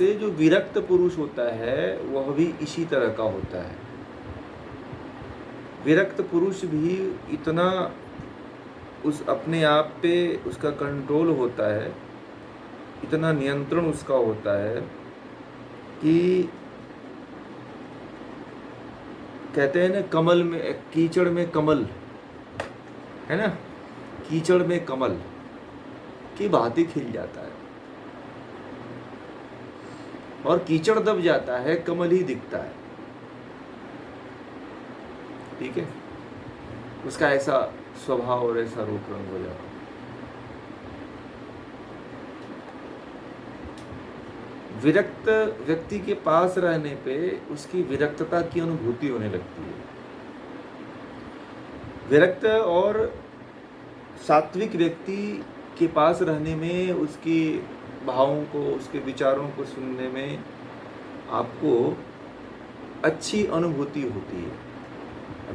से जो विरक्त पुरुष होता है वह भी इसी तरह का होता है। विरक्त पुरुष भी इतना उस अपने आप पे उसका कंट्रोल होता है, इतना नियंत्रण उसका होता है कि कहते हैं ना, कमल में कीचड़ में कमल, है ना, कीचड़ में कमल की भांति खिल जाता है, और कीचड़ दब जाता है, कमल ही दिखता है। ठीक है, उसका ऐसा स्वभाव और ऐसा रूप रंग हो जाता है। विरक्त व्यक्ति के पास रहने पे उसकी विरक्तता की अनुभूति होने लगती है। विरक्त और सात्विक व्यक्ति के पास रहने में, उसकी भावों को, उसके विचारों को सुनने में आपको अच्छी अनुभूति होती है।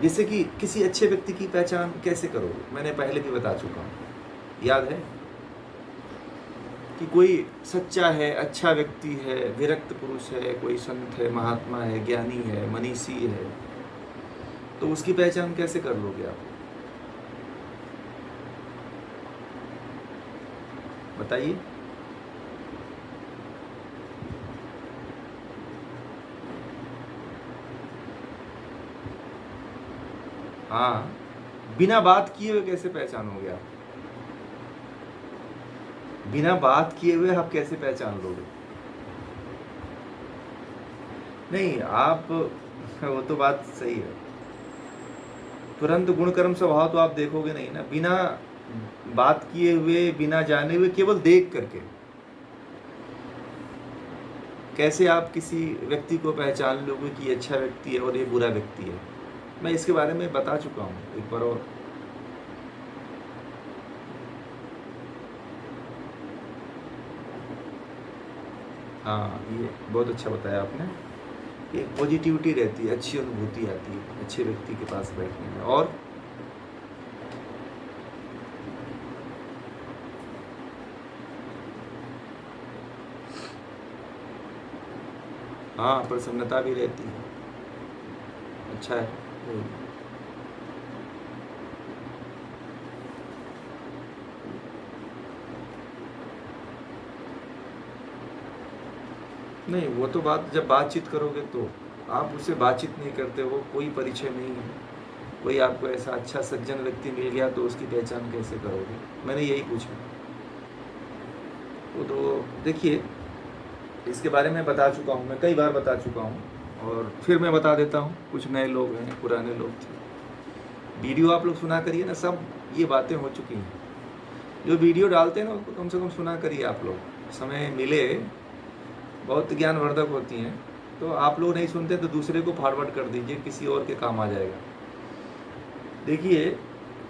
जैसे कि किसी अच्छे व्यक्ति की पहचान कैसे करोगे, मैंने पहले भी बता चुका हूँ, याद है कि कोई सच्चा है, अच्छा व्यक्ति है, विरक्त पुरुष है, कोई संत है, महात्मा है, ज्ञानी है, मनीषी है, तो उसकी पहचान कैसे कर लोगे आप, बताइए। हाँ, बिना बात किए हुए कैसे पहचानोगे आप? बिना बात किए हुए आप कैसे पहचान लोगे? नहीं, आप, वो तो बात सही है, तुरंत गुण कर्म स्वभाव तो आप देखोगे नहीं ना, बिना बात किए हुए, बिना जाने हुए, केवल देख करके कैसे आप किसी व्यक्ति को पहचान लोगे कि ये अच्छा व्यक्ति है और ये बुरा व्यक्ति है? मैं इसके बारे में बता चुका हूँ एक बार और। हाँ, ये बहुत अच्छा बताया आपने। एक पॉजिटिविटी रहती है, अच्छी अनुभूति आती है अच्छे व्यक्ति के पास बैठने में। और हाँ, प्रसन्नता भी रहती है, अच्छा है। नहीं, वो तो बात, जब बातचीत करोगे तो, आप उससे बातचीत नहीं करते हो, कोई परिचय नहीं है, कोई आपको ऐसा अच्छा सज्जन व्यक्ति मिल गया तो उसकी पहचान कैसे करोगे? मैंने यही पूछा। वो तो देखिए, इसके बारे में बता चुका हूँ, मैं कई बार बता चुका हूँ, और फिर मैं बता देता हूँ। कुछ नए लोग हैं, पुराने लोग थे, वीडियो आप लोग सुना करिए ना, सब ये बातें हो चुकी हैं। जो वीडियो डालते हैं ना, उसको कम से कम सुना करिए आप लोग, समय मिले, बहुत ज्ञानवर्धक होती हैं। तो आप लोग नहीं सुनते तो दूसरे को फॉरवर्ड कर दीजिए, किसी और के काम आ जाएगा। देखिए,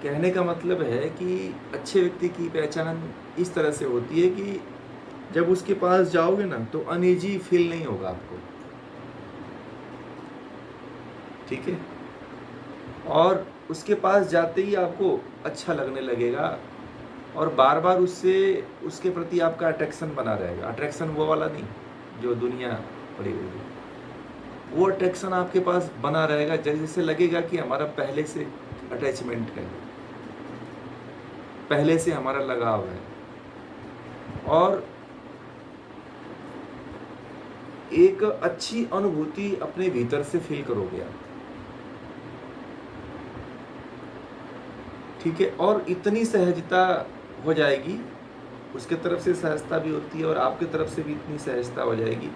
कहने का मतलब है कि अच्छे व्यक्ति की पहचान इस तरह से होती है कि जब उसके पास जाओगे ना तो अनईजी फील नहीं होगा आपको, ठीक है, और उसके पास जाते ही आपको अच्छा लगने लगेगा, और बार बार उससे, उसके प्रति आपका अट्रैक्शन बना रहेगा। अट्रैक्शन वो वाला नहीं जो दुनिया पड़ी हुई है, वो अट्रैक्शन आपके पास बना रहेगा, जैसे लगेगा कि हमारा पहले से अटैचमेंट है, पहले से हमारा लगाव है, और एक अच्छी अनुभूति अपने भीतर से फील करोगे आप, ठीक है, और इतनी सहजता हो जाएगी, उसके तरफ से सहजता भी होती है और आपके तरफ से भी इतनी सहजता हो जाएगी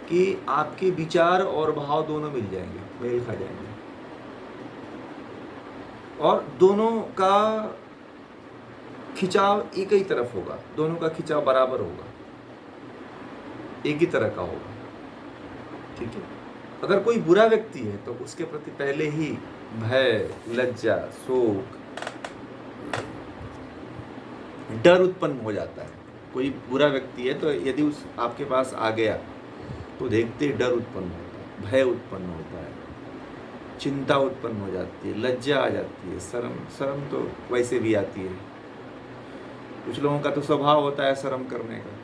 कि आपके विचार और भाव दोनों मिल जाएंगे, मेल खा जाएंगे, और दोनों का खिंचाव एक ही तरफ होगा, दोनों का खिंचाव बराबर होगा, एक ही तरह का होगा, ठीक है। अगर कोई बुरा व्यक्ति है तो उसके प्रति पहले ही भय, लज्जा, शोक, डर उत्पन्न हो जाता है। कोई बुरा व्यक्ति है तो यदि उस आपके पास आ गया तो देखते ही डर उत्पन्न होता है, भय उत्पन्न होता है, चिंता उत्पन्न हो जाती है, लज्जा आ जाती है, शर्म तो वैसे भी आती है, कुछ लोगों का तो स्वभाव होता है शर्म करने का,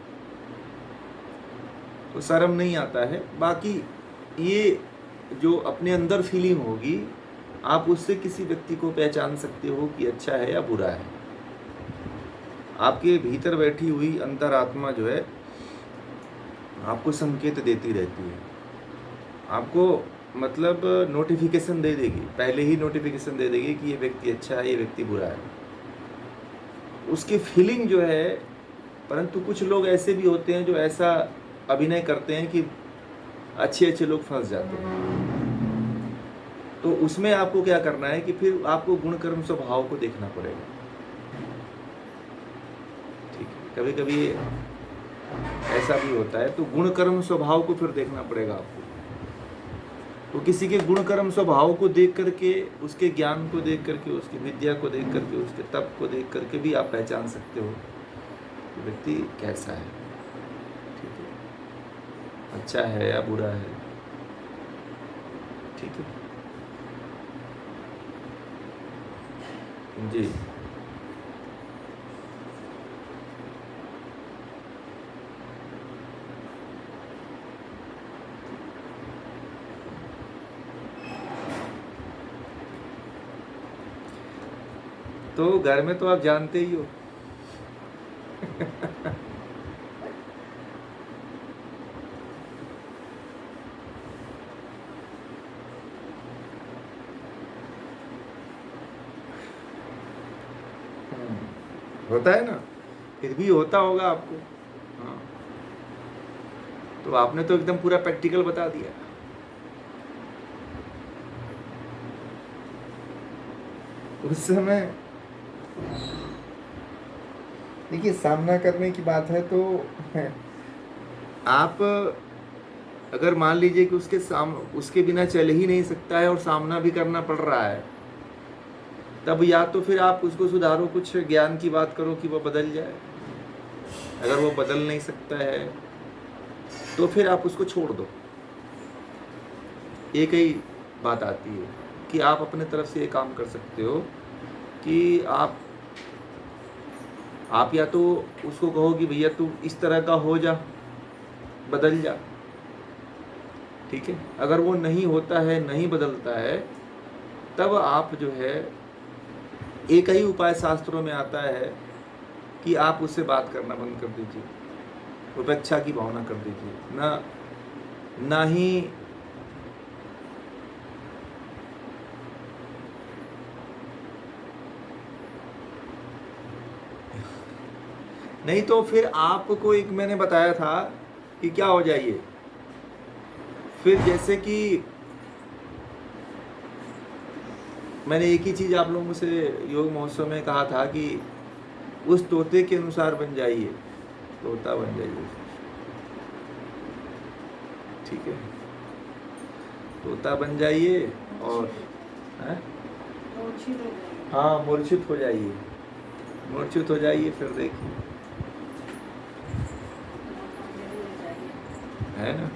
तो शर्म नहीं आता है। बाकी ये जो अपने अंदर फीलिंग होगी, आप उससे किसी व्यक्ति को पहचान सकते हो कि अच्छा है या बुरा है। आपके भीतर बैठी हुई अंतरात्मा जो है आपको संकेत देती रहती है, आपको मतलब नोटिफिकेशन दे देगी, पहले ही नोटिफिकेशन दे देगी कि ये व्यक्ति अच्छा है, ये व्यक्ति बुरा है। उसकी फीलिंग जो है, परंतु कुछ लोग ऐसे भी होते हैं जो ऐसा अभिनय करते हैं कि अच्छे अच्छे लोग फंस जाते हैं। तो उसमें आपको क्या करना है कि फिर आपको गुण कर्म स्वभाव को देखना पड़ेगा। ठीक है, कभी कभी ऐसा भी होता है, तो गुण कर्म स्वभाव को फिर देखना पड़ेगा आपको। तो किसी के गुण कर्म स्वभाव को देख करके, उसके ज्ञान को देख करके, उसकी विद्या को देख करके, उसके तप को देख करके भी आप पहचान सकते हो कि व्यक्ति कैसा है। ठीक है, अच्छा है या बुरा है। ठीक है जी। तो घर में तो आप जानते ही हो होता है ना, फिर भी होता होगा आपको। हाँ, तो आपने तो एकदम पूरा प्रैक्टिकल बता दिया। उस समय देखिए, सामना करने की बात है तो आप अगर मान लीजिए कि उसके बिना चल ही नहीं सकता है और सामना भी करना पड़ रहा है, तब या तो फिर आप उसको सुधारो, कुछ ज्ञान की बात करो कि वो बदल जाए। अगर वो बदल नहीं सकता है तो फिर आप उसको छोड़ दो। एक ही बात आती है कि आप अपने तरफ से ये काम कर सकते हो कि आप या तो उसको कहो कि भैया तू इस तरह का हो जा, बदल जा। ठीक है, अगर वो नहीं होता है, नहीं बदलता है, तब आप जो है, एक ही उपाय शास्त्रों में आता है कि आप उससे बात करना बंद कर दीजिए, उपेक्षा की भावना कर दीजिए। ना ही नहीं तो फिर आपको एक मैंने बताया था कि क्या हो जाइए, फिर जैसे कि मैंने एक ही चीज़ आप लोगों से योग महोत्सव में कहा था कि उस तोते के अनुसार बन जाइए, तोता बन जाइए। ठीक है, तोता बन जाइए और हाँ, मूर्छित हो जाइए, मूर्छित हो जाइए। फिर देखिए, है ना,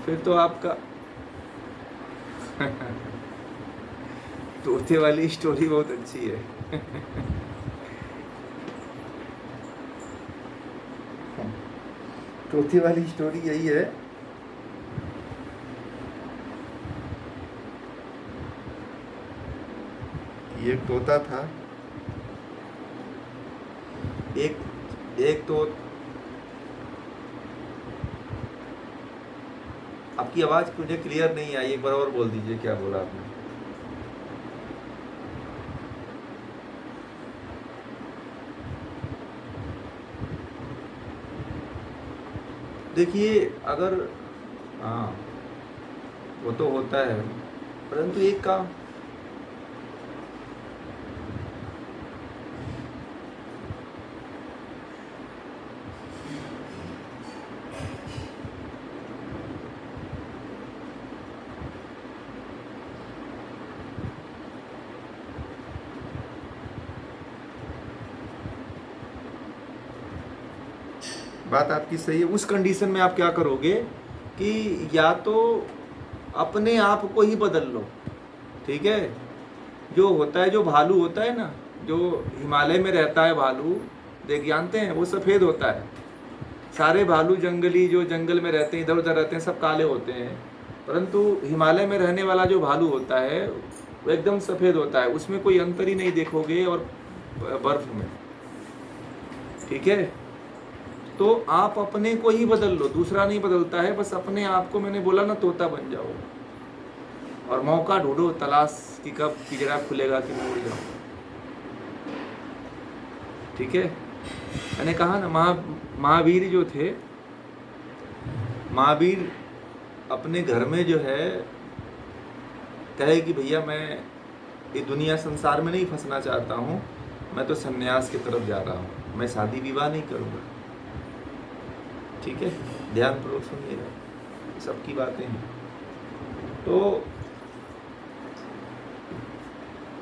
फिर तो आपका तोते वाली स्टोरी बहुत अच्छी है तोते वाली स्टोरी यही है, ये तोता था, एक तो आपकी आवाज मुझे क्लियर नहीं आई, एक बार और बोल दीजिए, क्या बोला आपने? देखिए, अगर हाँ, वो तो होता है, परंतु एक काम, बात आपकी सही है। उस कंडीशन में आप क्या करोगे कि या तो अपने आप को ही बदल लो। ठीक है, जो होता है, जो भालू होता है ना, जो हिमालय में रहता है भालू, देख जानते हैं, वो सफ़ेद होता है। सारे भालू जंगली जो जंगल में रहते हैं, इधर उधर रहते हैं, सब काले होते हैं, परंतु हिमालय में रहने वाला जो भालू होता है वो एकदम सफ़ेद होता है, उसमें कोई अंतर ही नहीं देखोगे और बर्फ में। ठीक है, तो आप अपने को ही बदल लो, दूसरा नहीं बदलता है। बस अपने आप को, मैंने बोला ना, तोता बन जाओ और मौका ढूंढो, तलाश कि कब पिंजरा खुलेगा कि मैं उड़ जाऊँ। ठीक है, मैंने कहा ना, महावीर जो थे, महावीर अपने घर में जो है कहे कि भैया मैं ये दुनिया संसार में नहीं फंसना चाहता हूँ, मैं तो सन्यास की तरफ जा रहा हूँ, मैं शादी विवाह नहीं करूँगा। ठीक है, ध्यानपूर्वक सुनिएगा, सबकी बातें हैं। तो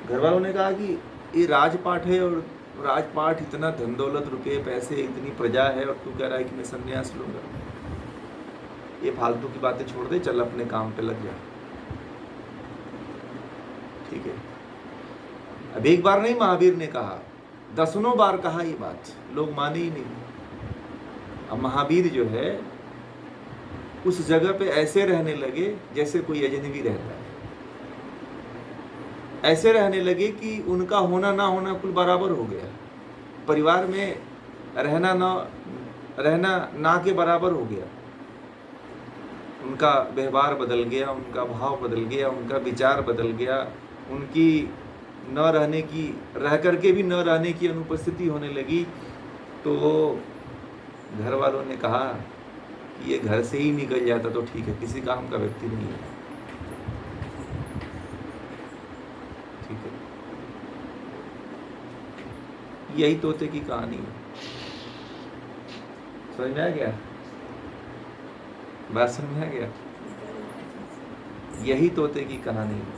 घर वालों ने कहा कि ये राजपाट है और राजपाट, इतना धन दौलत, रुपये पैसे, इतनी प्रजा है और तू कह रहा है कि मैं संन्यास लूँगा। ये फालतू की बातें छोड़ दे, चल अपने काम पे लग जा। ठीक है, अब एक बार नहीं महावीर ने कहा, दसनों बार कहा ये बात, लोग माने ही नहीं। अब महावीर जो है उस जगह पे ऐसे रहने लगे जैसे कोई अजनबी रहता है, ऐसे रहने लगे कि उनका होना ना होना कुल बराबर हो गया, परिवार में रहना ना के बराबर हो गया। उनका व्यवहार बदल गया, उनका भाव बदल गया, उनका विचार बदल गया, उनकी न रहने की, रह करके भी न रहने की अनुपस्थिति होने लगी। तो घर वालों ने कहा कि ये घर से ही निकल जाता तो ठीक है, किसी काम का व्यक्ति नहीं है। ठीक है, यही तोते की कहानी है। समझ में आ गया? बात समझ में आ गया? यही तोते की कहानी है।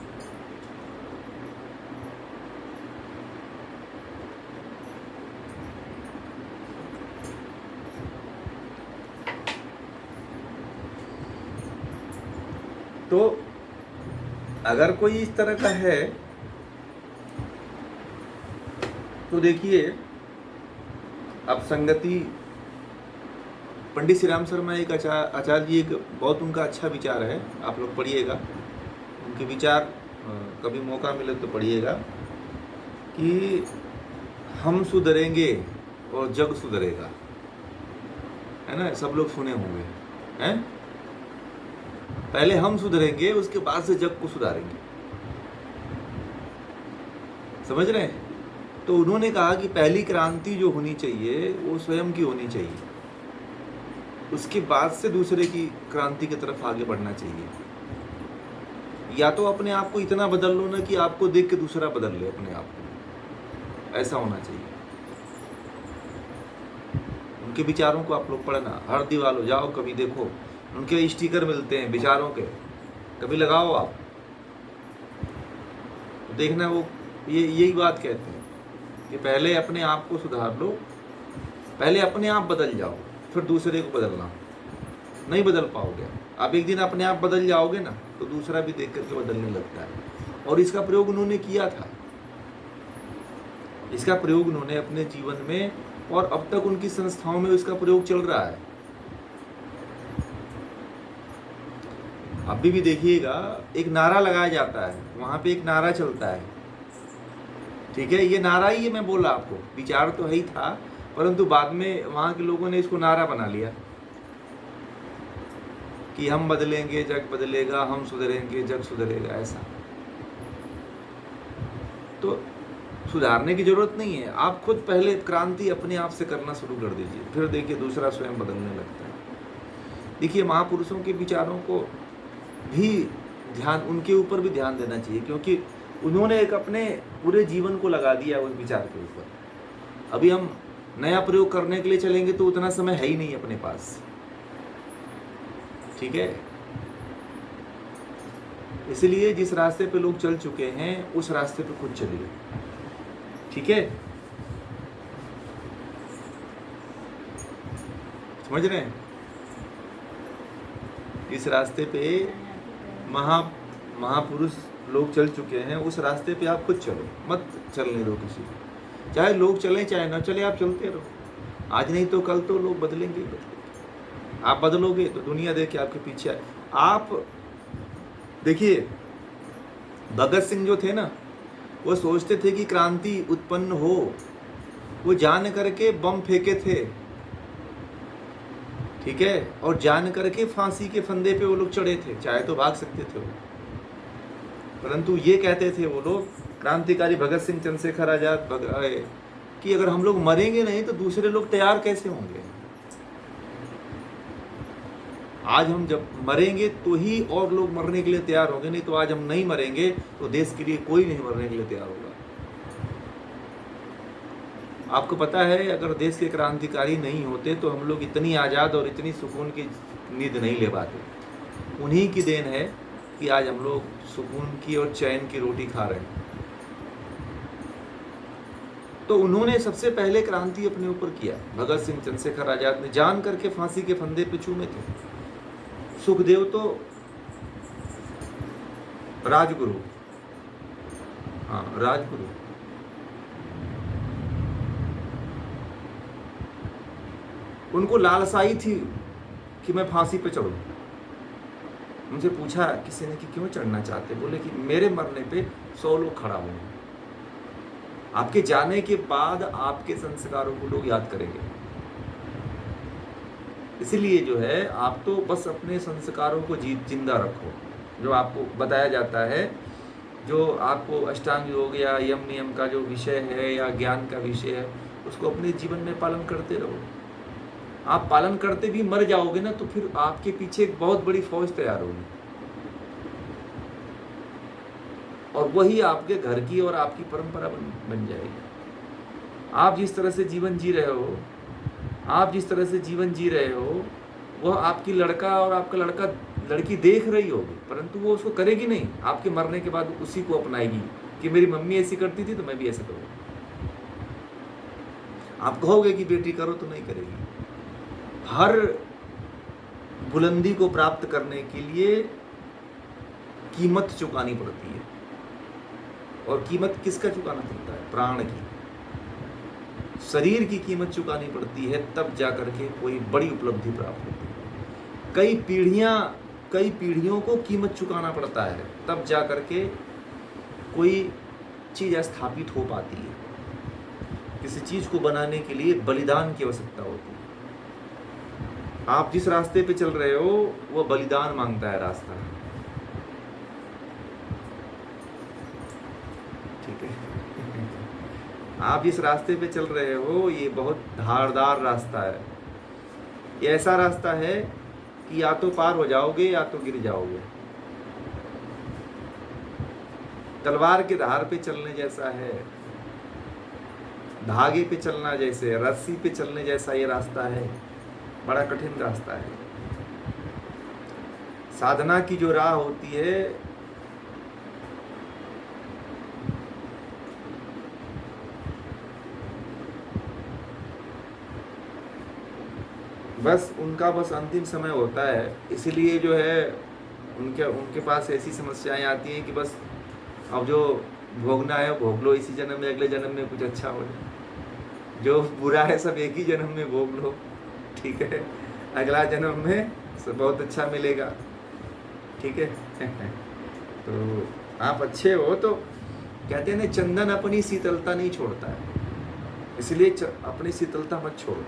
तो अगर कोई इस तरह का है तो देखिए, अब संगति, पंडित श्री राम शर्मा एक आचार्य जी, एक बहुत उनका अच्छा विचार है, आप लोग पढ़िएगा उनके विचार, कभी मौका मिले तो पढ़िएगा, कि हम सुधरेंगे और जग सुधरेगा, है ना, सब लोग सुने होंगे, हैं? पहले हम सुधरेंगे, उसके बाद से जग को सुधारेंगे। समझ रहे हैं? तो उन्होंने कहा कि पहली क्रांति जो होनी चाहिए वो स्वयं की होनी चाहिए, उसके बाद से दूसरे की क्रांति की तरफ आगे बढ़ना चाहिए। या तो अपने आप को इतना बदल लो ना कि आपको देख के दूसरा बदल ले अपने आप को, ऐसा होना चाहिए। उनके विचारों को आप लोग पढ़ना, हर दीवालो जाओ, कभी देखो, उनके स्टिकर मिलते हैं विचारों के, कभी लगाओ आप, देखना वो यही बात कहते हैं कि पहले अपने आप को सुधार लो, पहले अपने आप बदल जाओ, फिर दूसरे को बदलना। नहीं बदल पाओगे आप, एक दिन अपने आप बदल जाओगे ना तो दूसरा भी देख करके बदलने लगता है। और इसका प्रयोग उन्होंने किया था, इसका प्रयोग उन्होंने अपने जीवन में, और अब तक उनकी संस्थाओं में इसका प्रयोग चल रहा है। अभी भी देखिएगा, एक नारा लगाया जाता है, वहाँ पे एक नारा चलता है। ठीक है, ये नारा ही मैं बोला आपको, विचार तो है ही था, परंतु बाद में वहाँ के लोगों ने इसको नारा बना लिया कि हम बदलेंगे जग बदलेगा, हम सुधरेंगे जग सुधरेगा, ऐसा। तो सुधारने की जरूरत नहीं है, आप खुद पहले क्रांति अपने आप से करना शुरू कर दीजिए, फिर देखिए दूसरा स्वयं बदलने लगता है। देखिए, महापुरुषों के विचारों को भी ध्यान, उनके ऊपर भी ध्यान देना चाहिए, क्योंकि उन्होंने एक अपने पूरे जीवन को लगा दिया उस विचार के ऊपर। अभी हम नया प्रयोग करने के लिए चलेंगे तो उतना समय है ही नहीं अपने पास। ठीक है, इसलिए जिस रास्ते पे लोग चल चुके हैं उस रास्ते पे खुद चलिए। ठीक है, समझ रहे हैं? इस रास्ते पे महापुरुष लोग चल चुके हैं, उस रास्ते पे आप खुद चलो, मत चलने दो किसी को। चाहे लोग चलें चाहे ना चले, आप चलते रहो। आज नहीं तो कल तो लोग बदलेंगे ही बदलेंगे। आप बदलोगे तो दुनिया देख के आपके पीछे आए। आप देखिए, भगत सिंह जो थे ना, वो सोचते थे कि क्रांति उत्पन्न हो, वो जान करके बम फेंके थे, ठीक है, और जान करके फांसी के फंदे पे वो लोग चढ़े थे, चाहे तो भाग सकते थे वो, परंतु ये कहते थे वो लोग, क्रांतिकारी भगत सिंह, चंद्रशेखर आजाद, कि अगर हम लोग मरेंगे नहीं तो दूसरे लोग तैयार कैसे होंगे। आज हम जब मरेंगे तो ही और लोग मरने के लिए तैयार होंगे, नहीं तो आज हम नहीं मरेंगे तो देश के लिए कोई नहीं मरने के लिए तैयार होगा। आपको पता है, अगर देश के क्रांतिकारी नहीं होते तो हम लोग इतनी आज़ाद और इतनी सुकून की नींद नहीं ले पाते। उन्हीं की देन है कि आज हम लोग सुकून की और चैन की रोटी खा रहे हैं। तो उन्होंने सबसे पहले क्रांति अपने ऊपर किया। भगत सिंह, चंद्रशेखर आजाद ने जान करके फांसी के फंदे पे चूमे थे। सुखदेव तो राजगुरु, हाँ राजगुरु, उनको लालसाई थी कि मैं फांसी पे चढ़ूं। उनसे पूछा किसी ने कि क्यों चढ़ना चाहते, बोले कि मेरे मरने पे 100 लोग खड़ा होंगे, आपके जाने के बाद आपके संस्कारों को लोग याद करेंगे। इसलिए जो है, आप तो बस अपने संस्कारों को जिंदा रखो। जो आपको बताया जाता है, जो आपको अष्टांग योग या यम नियम का जो विषय है या ज्ञान का विषय है, उसको अपने जीवन में पालन करते रहो। आप पालन करते भी मर जाओगे ना, तो फिर आपके पीछे एक बहुत बड़ी फौज तैयार होगी, और वही आपके घर की और आपकी परंपरा बन जाएगी। आप जिस तरह से जीवन जी रहे हो, आप जिस तरह से जीवन जी रहे हो, वह आपकी लड़का और आपका लड़की देख रही होगी, परंतु वो उसको करेगी नहीं। आपके मरने के बाद उसी को अपनाएगी कि मेरी मम्मी ऐसी करती थी तो मैं भी ऐसा करूँगा। आप कहोगे कि बेटी करो तो नहीं करेगी। हर बुलंदी को प्राप्त करने के लिए कीमत चुकानी पड़ती है, और कीमत किसका चुकाना पड़ता है? प्राण की, शरीर की कीमत चुकानी पड़ती है, तब जाकर के कोई बड़ी उपलब्धि प्राप्त होती है। कई पीढ़ियों को कीमत चुकाना पड़ता है, तब जाकर के कोई चीज़ स्थापित हो पाती है। किसी चीज़ को बनाने के लिए बलिदान की आवश्यकता होती है। आप जिस रास्ते पे चल रहे हो, वो बलिदान मांगता है रास्ता, ठीक है। आप जिस रास्ते पे चल रहे हो, ये बहुत धारदार रास्ता है। ये ऐसा रास्ता है कि या तो पार हो जाओगे या तो गिर जाओगे। तलवार के धार पे चलने जैसा है, धागे पे चलना जैसे, रस्सी पे चलने जैसा ये रास्ता है। बड़ा कठिन रास्ता है। साधना की जो राह होती है, बस उनका बस अंतिम समय होता है। इसलिए जो है, उनके पास ऐसी समस्याएं आती हैं कि बस अब जो भोगना है भोग लो इसी जन्म में, अगले जन्म में कुछ अच्छा हो जाए। जो बुरा है सब एक ही जन्म में भोग लो, ठीक है, अगला जन्म में सब बहुत अच्छा मिलेगा, ठीक है। तो आप अच्छे हो तो कहते हैं ना, चंदन अपनी शीतलता नहीं छोड़ता है, इसलिए अपनी शीतलता मत छोड़ो।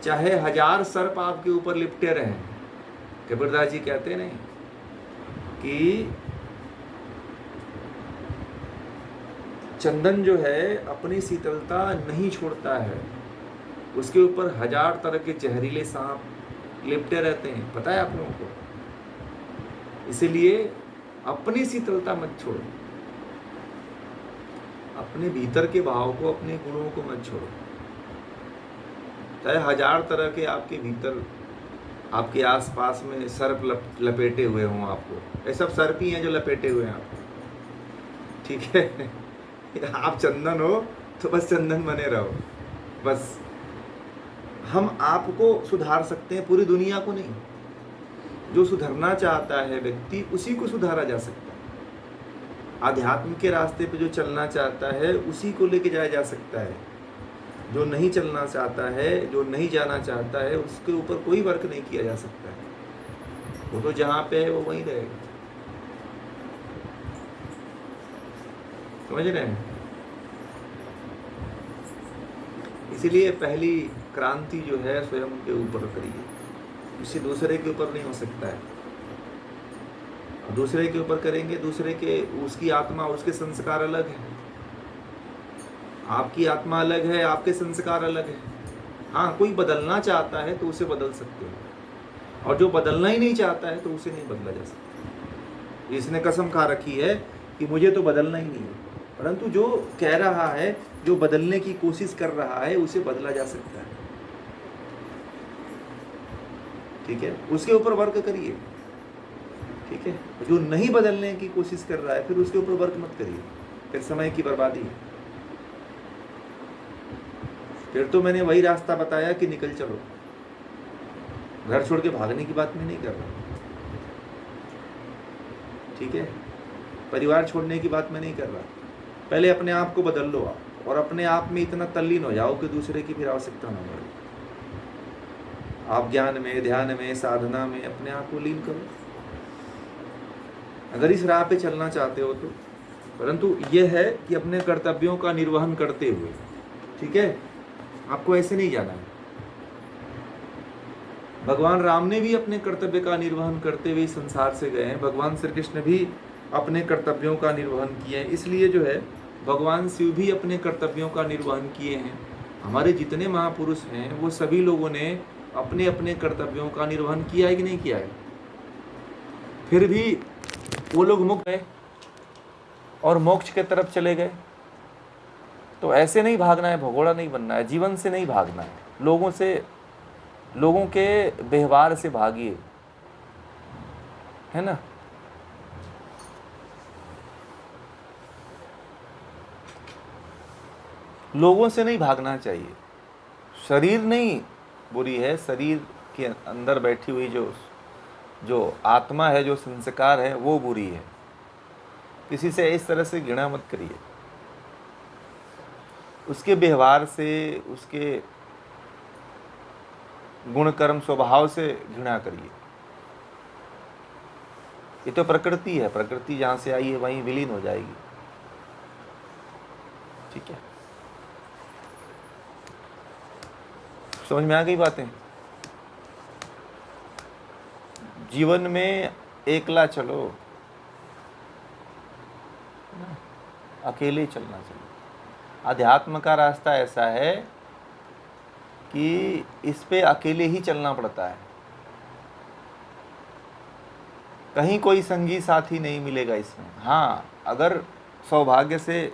चाहे 1000 सर्प आपके ऊपर लिपटे रहें, कबीरदास जी कहते नहीं कि चंदन जो है अपनी शीतलता नहीं छोड़ता है, उसके ऊपर 1000 तरह के जहरीले सांप लिपटे रहते हैं, पता है आप लोगों को। इसीलिए अपनी शीतलता मत छोड़ो, अपने भीतर के भाव को, अपने गुणों को मत छोड़ो। चाहे 1000 तरह के आपके भीतर, आपके आसपास में सर्प लपेटे हुए हों आपको, ये सब सर्प ही हैं जो लपेटे हुए हैं आपको, ठीक है। आप चंदन हो तो बस चंदन बने रहो। बस हम आपको सुधार सकते हैं, पूरी दुनिया को नहीं। जो सुधरना चाहता है व्यक्ति, उसी को सुधारा जा सकता है। आध्यात्म के रास्ते पे जो चलना चाहता है, उसी को लेके जाया जा सकता है। जो नहीं चलना चाहता है, जो नहीं जाना चाहता है, उसके ऊपर कोई वर्क नहीं किया जा सकता है। वो तो जहाँ पे है वो वहीं रहेगा। समझ रहे हैं? इसीलिए पहली क्रांति जो है स्वयं के ऊपर करिए, किसी दूसरे के ऊपर नहीं हो सकता है। दूसरे के ऊपर करेंगे, दूसरे के, उसकी आत्मा, उसके संस्कार अलग है, आपकी आत्मा अलग है, आपके संस्कार अलग है। हाँ, कोई बदलना चाहता है तो उसे बदल सकते हो, और जो बदलना ही नहीं चाहता है तो उसे नहीं बदला जा सकता। जिसने कसम खा रखी है कि मुझे तो बदलना ही नहीं है, परंतु जो कह रहा है, जो बदलने की कोशिश कर रहा है, उसे बदला जा सकता है। ठीक है, उसके ऊपर वर्क करिए। ठीक है, जो नहीं बदलने की कोशिश कर रहा है फिर उसके ऊपर वर्क मत करिए, फिर समय की बर्बादी है। फिर तो मैंने वही रास्ता बताया कि निकल चलो, घर छोड़ के भागने की बात मैं नहीं कर रहा। ठीक है, परिवार छोड़ने की बात मैं नहीं कर रहा। पहले अपने आप को बदल लो आप, और अपने आप में इतना तल्लीन हो जाओ कि दूसरे की फिर आवश्यकता ना पड़े। आप ज्ञान में, ध्यान में, साधना में अपने आप को लीन करो, अगर इस राह पे चलना चाहते हो तो। परंतु यह है कि अपने कर्तव्यों का निर्वहन करते हुए। ठीक है, आपको ऐसे नहीं जाना है। भगवान राम ने भी अपने कर्तव्य का निर्वहन करते हुए संसार से गए हैं, भगवान श्री कृष्ण भी अपने कर्तव्यों का निर्वहन किए हैं। इसलिए जो है भगवान शिव भी अपने कर्तव्यों का निर्वहन किए हैं। हमारे जितने महापुरुष हैं वो सभी लोगों ने अपने अपने कर्तव्यों का निर्वहन किया है कि नहीं किया है? फिर भी वो लोग मुक्त गए और मोक्ष के तरफ चले गए। तो ऐसे नहीं भागना है, भगोड़ा नहीं बनना है, जीवन से नहीं भागना है, लोगों से, लोगों के व्यवहार से भागिए, है ना। लोगों से नहीं भागना चाहिए। शरीर नहीं बुरी है, शरीर के अंदर बैठी हुई जो आत्मा है, जो संस्कार है, वो बुरी है। किसी से इस तरह से घृणा मत करिए, उसके व्यवहार से, उसके गुण कर्म स्वभाव से घृणा करिए। ये तो प्रकृति है, प्रकृति जहाँ से आई है वहीं विलीन हो जाएगी। ठीक है, समझ में आ गई बातें? जीवन में एकला चलो, अकेले चलना चाहिए। अध्यात्म का रास्ता ऐसा है कि इस पे अकेले ही चलना पड़ता है, कहीं कोई संगी साथी नहीं मिलेगा इसमें। हाँ, अगर सौभाग्य से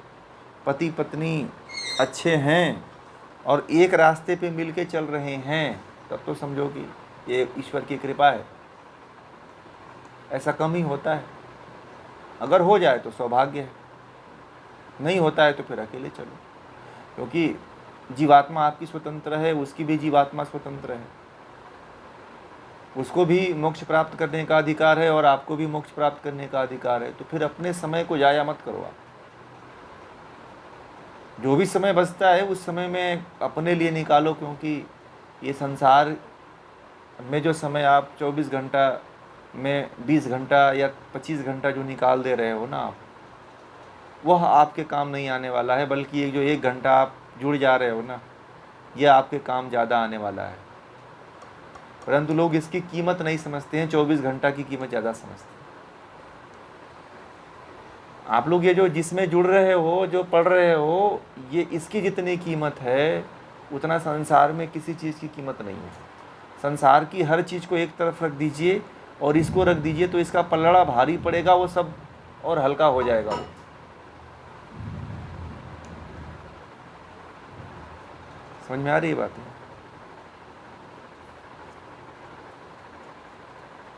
पति पत्नी अच्छे हैं और एक रास्ते पे मिलके चल रहे हैं, तब तो समझो कि ये ईश्वर की कृपा है। ऐसा कम ही होता है, अगर हो जाए तो सौभाग्य है, नहीं होता है तो फिर अकेले चलो। क्योंकि जीवात्मा आपकी स्वतंत्र है, उसकी भी जीवात्मा स्वतंत्र है, उसको भी मोक्ष प्राप्त करने का अधिकार है और आपको भी मोक्ष प्राप्त करने का अधिकार है। तो फिर अपने समय को जाया मत करो आप। जो भी समय बचता है उस समय में अपने लिए निकालो, क्योंकि ये संसार में जो समय आप 24 घंटा में 20 घंटा या 25 घंटा जो निकाल दे रहे हो ना आप, वह आपके काम नहीं आने वाला है, बल्कि ये जो 1 घंटा आप जुड़ जा रहे हो ना, यह आपके काम ज़्यादा आने वाला है। परंतु लोग इसकी कीमत नहीं समझते हैं, 24 घंटा की कीमत ज़्यादा समझते हैं। आप लोग ये जो जिसमें जुड़ रहे हो, जो पढ़ रहे हो, ये इसकी जितनी कीमत है उतना संसार में किसी चीज़ की कीमत नहीं है। संसार की हर चीज़ को एक तरफ रख दीजिए और इसको रख दीजिए तो इसका पलड़ा भारी पड़ेगा, वो सब और हल्का हो जाएगा। वो समझ में आ रही है बात?